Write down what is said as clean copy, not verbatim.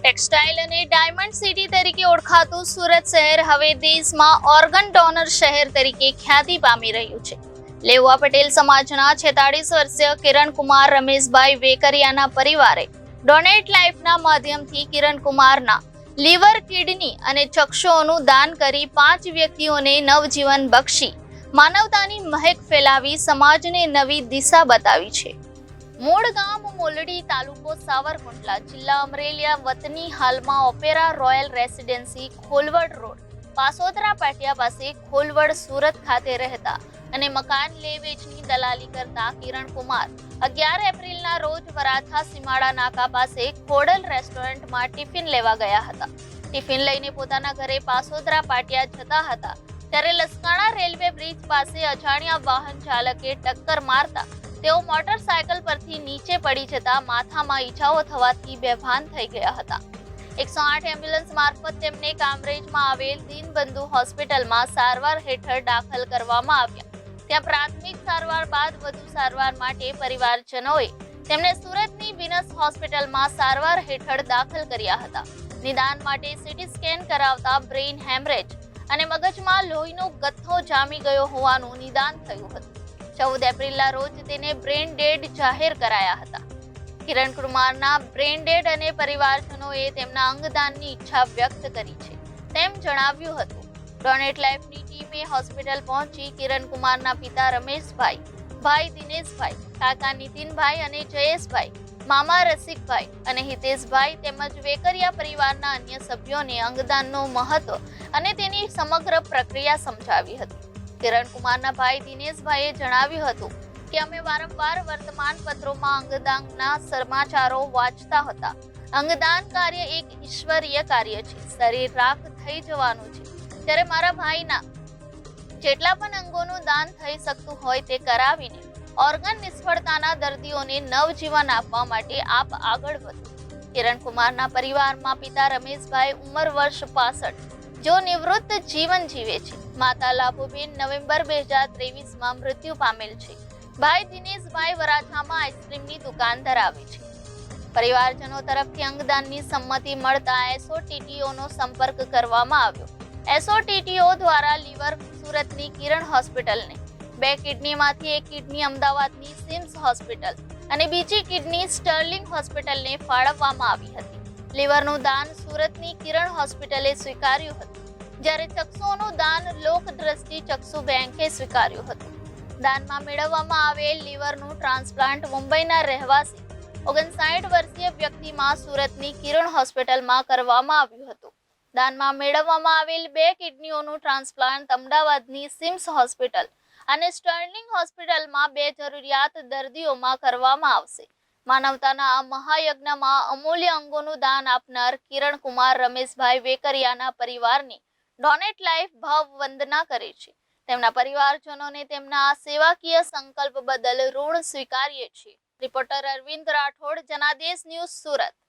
Textile અને diamond city તરીકે ઓળખાતું સુરત શહેર હવે દેશમાં ઓર્ગન ડોનર શહેર તરીકે ખ્યાતિ પામી રહ્યું છે. લેઉવા પટેલ સમાજના 46 વર્ષીય કિરણકુમાર રમેશભાઈ વેકરિયાના પરિવારે ડોનેટ લાઈફના માધ્યમથી કિરણકુમારના લીવર, કિડની અને ચક્ષુઓનું દાન કરી 5 વ્યક્તિઓને નવજીવન બક્ષી માનવતાની મહેક ફેલાવી સમાજને નવી દિશા બતાવી છે. મૂળ ગામ મોલડી, તાલુકો સાવરકુંડલા, જિલ્લા અમરેલી, વતની હાલમાં opera royal residency, Kholvad road, Pasodara પાટિયા પાસે ખોલવડ, સુરત ખાતે રહેતા અને મકાન લે વેચની દલાલી કરતા કિરણકુમાર 11 એપ્રિલના રોજ વરાછા સીમાડા નાકા પાસે ખોડલ રેસ્ટોરન્ટમાં ટિફિન લેવા ગયા હતા. ટિફિન લઈને પોતાના ઘરે પાસોદરા પાટિયા જતા હતા ત્યારે લસકાણા રેલવે બ્રિજ પાસે અજાણ્યા વાહન ચાલકે ટક્કર મારતા તેઓ મોટરસાયકલ પરથી નીચે પડી જતા માથામાં ઈજાઓ થવાથી બેભાન થઈ ગયા હતા. 108 એમ્બ્યુલન્સ મારફત તેમને કામરેજમાં આવેલ દીનબંધુ હોસ્પિટલમાં સારવાર હેઠળ દાખલ કરવામાં આવ્યા. ત્યાં પ્રાથમિક સારવાર બાદ વધુ સારવાર માટે પરિવારજનોએ તેમને સુરતની વિનસ હોસ્પિટલમાં સારવાર હેઠળ દાખલ કર્યા હતા. નિદાન માટે સીટી સ્કેન કરાવતા બ્રેઇન હેમરેજ અને મગજમાં લોહીનો ગથ્થો જામી ગયો હોવાનું નિદાન થયું હતું. 14 એપ્રિલના રોજ તેને બ્રેન ડેડ જાહેર કરાયા હતા. કિરણકુમારના બ્રેન ડેડ અને પરિવારજનોએ તેમના અંગદાનની ઈચ્છા વ્યક્ત કરી છે તેમ જણાવ્યું હતું. ડોનેટ લાઈફની ટીમે હોસ્પિટલ પહોંચી કિરણકુમારના પિતા રમેશભાઈ, ભાઈ દિનેશભાઈ, કાકા નીતિનભાઈ અને જયેશભાઈ, મામા રસિકભાઈ અને હિતેશભાઈ તેમજ વેકરિયા પરિવારના અન્ય સભ્યોને અંગદાનનું મહત્વ અને તેની સમગ્ર પ્રક્રિયા સમજાવી હતી. કિરણકુમારના ભાઈ દિનેશભાઈએ જણાવ્યું હતું કે અમે વારંવાર વર્તમાન પત્રોમાં અંગદાનના સમાચારો વાંચતા હતા. અંગદાન કાર્ય એક ઈશ્વરીય કાર્ય છે. શરીર રાખ થઈ જવાનું છે ત્યારે મારા ભાઈના જેટલા પણ અંગોનું દાન થઈ શકતું હોય તે કરાવીને ઓર્ગન નિષ્ફળતાના દર્દીઓને નવજીવન આપવા માટે આપ આગળ વધો. કિરણકુમારના પરિવારમાં પિતા રમેશભાઈ ઉંમર વર્ષ 65 જો નિવૃત્ત જીવન જીવે છે. માતા લાભુબેન નવેમ્બર 2023માં મૃત્યુ પામેલ છે. ભાઈ દિનેશભાઈ વરાછામાં આઈસ્ક્રીમની દુકાન ધરાવે છે. પરિવારજનો તરફથી અંગદાનની સંમતિ મળતા એસઓટીટીઓનો સંપર્ક કરવામાં આવ્યો. એસઓટીટીઓ દ્વારા લીવર સુરતની કિરણ હોસ્પિટલને, 2 કિડનીમાંથી 1 કિડની અમદાવાદની સિમ્સ હોસ્પિટલ અને બીજી કિડની સ્ટર્લિંગ હોસ્પિટલને ફાળવવામાં આવી હતી. લીવરનું દાન સુરતની કિરણ હોસ્પિટલે સ્વીકાર્યું હતું જ્યારે ચક્ષુઓનું દાન લોક દ્રષ્ટિ ચક્ષુ બેંકે સ્વીકાર્યું હતું. દાનમાં મેળવવામાં આવેલ લીવરનું ટ્રાન્સપ્લાન્ટ મુંબઈના રહેવાસી 59 વર્ષીય વ્યક્તિમાં સુરતની કિરણ હોસ્પિટલમાં કરવામાં આવ્યું હતું. દાનમાં મેળવવામાં આવેલ 2 કિડનીઓનું ટ્રાન્સપ્લાન્ટ અમદાવાદની સિમ્સ હોસ્પિટલ અને સ્ટર્લિંગ હોસ્પિટલમાં 2 જરૂરિયાત દર્દીઓમાં કરવામાં આવશે. માનવતાના આ મહાયજ્ઞમાં અમૂલ્ય અંગોનું દાન આપનાર કિરણકુમાર રમેશભાઈ વેકરિયાના પરિવારની ડોનેટ લાઈફ ભાવ વંદના કરે છે. તેમના પરિવારજનોને તેમના આ સેવાકીય સંકલ્પ બદલ ઋણ સ્વીકારીએ છીએ. Reporter Arvind Rathod, Janadesh news, Surat.